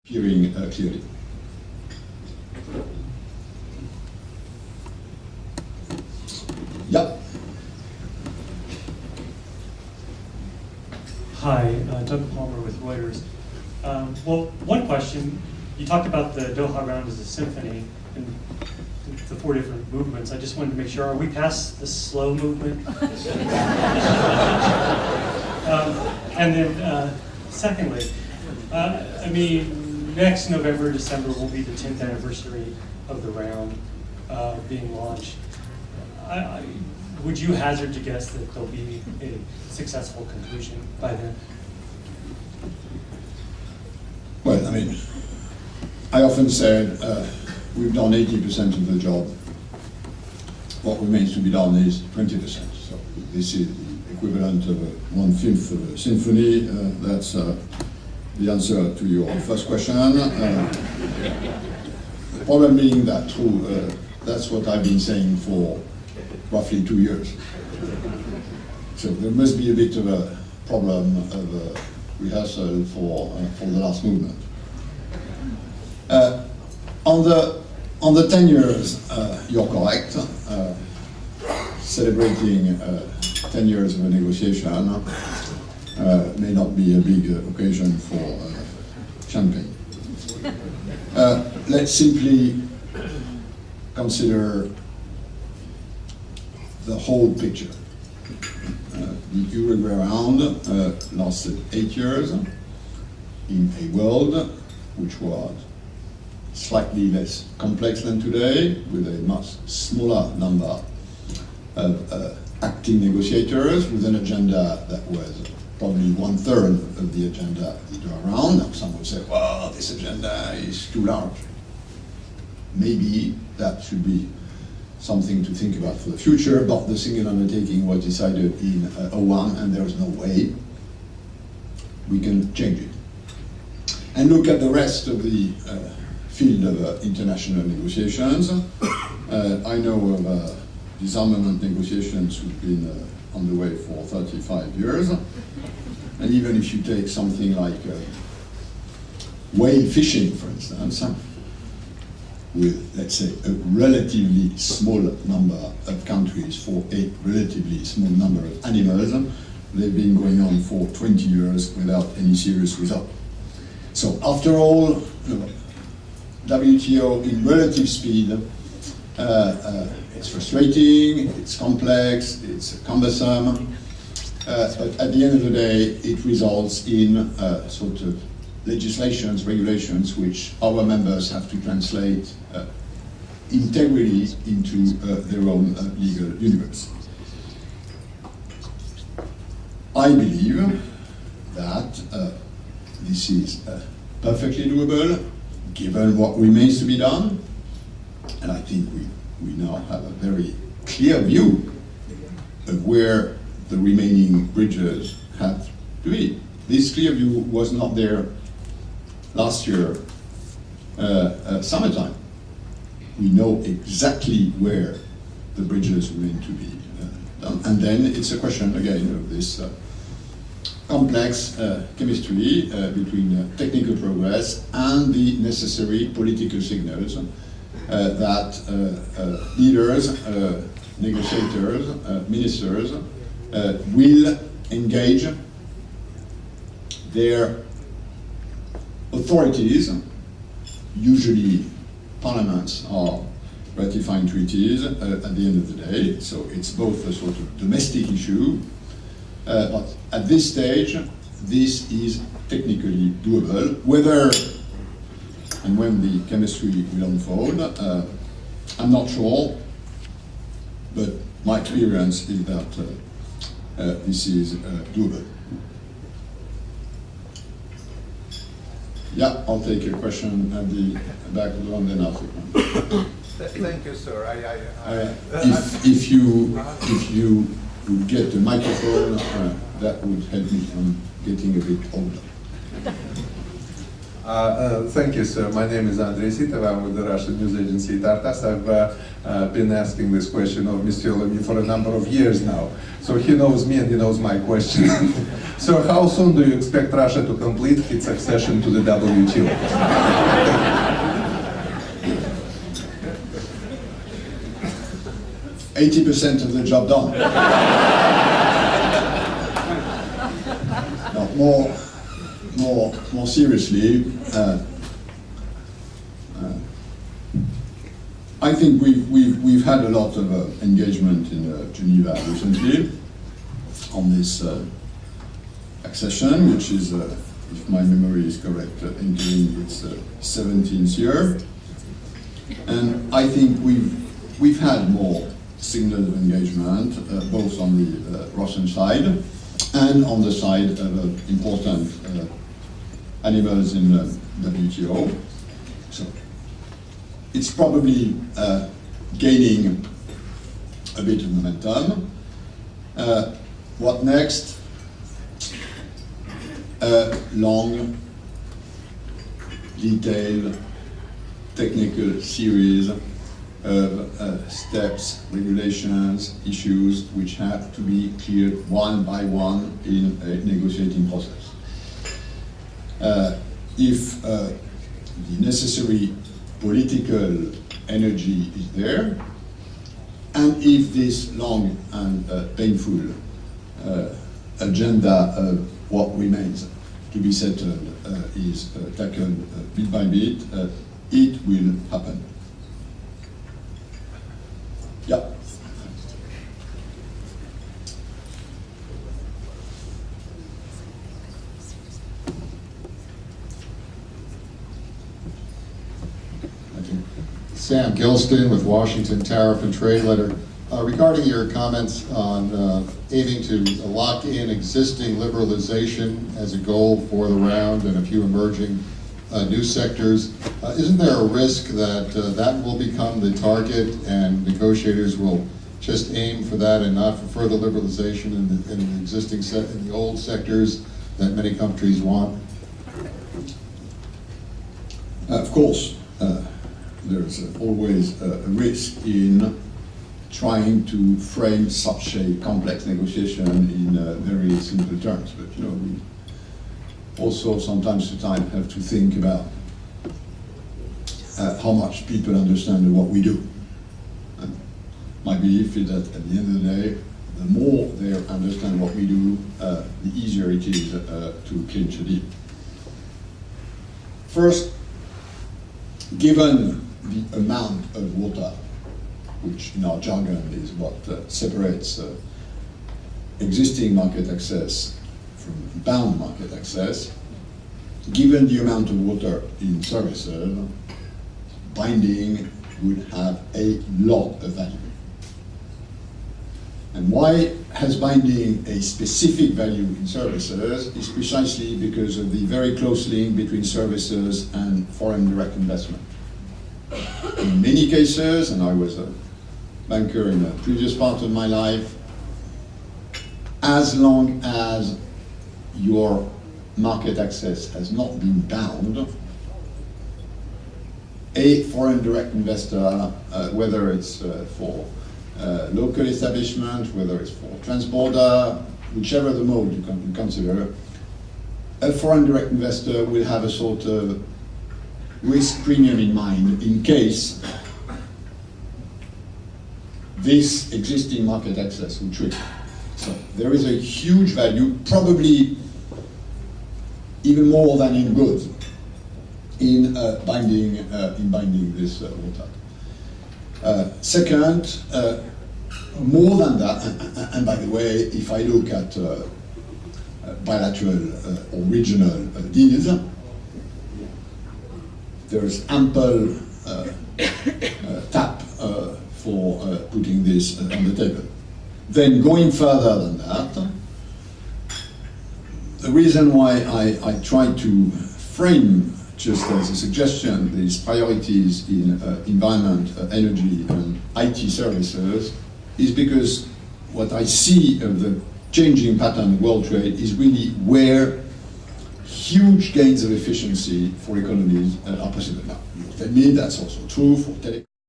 hearing clearly. Yeah. Hi, Doug Palmer with Reuters. Well, one question, you talked about the Doha round as a symphony and the 4 different movements. I just wanted to make sure, are we past the slow movement? And then secondly, I mean, next November, December will be the 10th anniversary of the round being launched. Would you hazard to guess that there'll be a successful conclusion by then? Well, I mean, I often said we've done 80% of the job. What remains to be done is 20%. So this is the equivalent of 1/5 of a symphony. That's the answer to your first question. The problem being that that's what I've been saying for roughly 2 years. So there must be a bit of a problem of rehearsal for the last movement. On the 10 years, you're correct. Celebrating 10 years of a negotiation may not be a big occasion for champagne. Let's simply consider the whole picture. The Uruguay round lasted 8 years in a world which was slightly less complex than today, with a much smaller number of acting negotiators, with an agenda that was probably 1/3 of the agenda of the Doha round. Now some would say, well, this agenda is too large. Maybe that should be something to think about for the future, but the single undertaking was decided in 2001, and there is no way we can change it. And look at the rest of the field of international negotiations. I know of disarmament negotiations who've been on the way for 35 years. And even if you take something like whale fishing, for instance, with, let's say, a relatively small number of countries for a relatively small number of animals, they've been going on for 20 years without any serious result. So after all, WTO in relative speed, it's frustrating, it's complex, it's cumbersome, but at the end of the day, it results in sort of legislations, regulations, which our members have to translate integrally into their own legal universe. I believe that this is perfectly doable, given what remains to be done, and I think we now have a very clear view of where the remaining bridges have to be. This clear view was not there last year, summertime. We know exactly where the bridges remain to be done. And then it's a question, again, of this complex chemistry between technical progress and the necessary political signals that leaders, negotiators, ministers will engage their authorities. Usually parliaments are ratifying treaties at the end of the day, so it's both a sort of domestic issue, but at this stage, this is technically doable. Whether and when the chemistry will unfold, I'm not sure, but my experience is that this is doable. Yeah, I'll take a question at the back of the room, then I'll take one. Thank you, sir. If you would get a microphone, that would help me from getting a bit older. Thank you, sir. My name is Andrei Sitov. I'm with the Russian news agency Tartas. I've been asking this question of Mr. Lamy for a number of years now. So he knows me and he knows my question. So how soon do you expect Russia to complete its accession to the WTO? 80% of the job done. No, more seriously, I think we've had a lot of engagement in Geneva recently on this accession, which is, if my memory is correct, entering its 17th year. And I think we've had more signals of engagement, both on the Russian side and on the side of important animals in the WTO. So it's probably gaining a bit of momentum. What next? A long, detailed, technical series of steps, regulations, issues which have to be cleared one by one in a negotiating process. If the necessary political energy is there, and if this long and painful agenda of what remains to be settled is tackled bit by bit, it will happen. Yeah. Sam Gilston with Washington Tariff and Trade Letter. Regarding your comments on aiming to lock in existing liberalization as a goal for the round and a few emerging new sectors, isn't there a risk that that will become the target and negotiators will just aim for that and not for further liberalization in the existing in the old sectors that many countries want? Of course, there's always a risk in trying to frame such a complex negotiation in very simple terms. But we also sometimes to time have to think about how much people understand what we do. And my belief is that at the end of the day, the more they understand what we do, the easier it is to clinch a deal. First, given the amount of water, which in our jargon is what separates existing market access from bound market access, given the amount of water in services, binding would have a lot of value. And why has binding a specific value in services is precisely because of the very close link between services and foreign direct investment. In many cases, and I was a banker in a previous part of my life, as long as your market access has not been bound, a foreign direct investor, whether it's for local establishment, whether it's for transborder, whichever the mode you can consider, a foreign direct investor will have a sort of risk premium in mind in case this existing market access will trigger. So there is a huge value, probably even more than in goods, in binding this water. Second, more than that, and by the way, if I look at bilateral or regional deals, there's ample tap for putting this on the table. Then going further than that, the reason why I try to frame, just as a suggestion, these priorities in environment, energy, and IT services is because what I see of the changing pattern of world trade is really where huge gains of efficiency for economies are possible. Now, you tell me that's also true for telecom.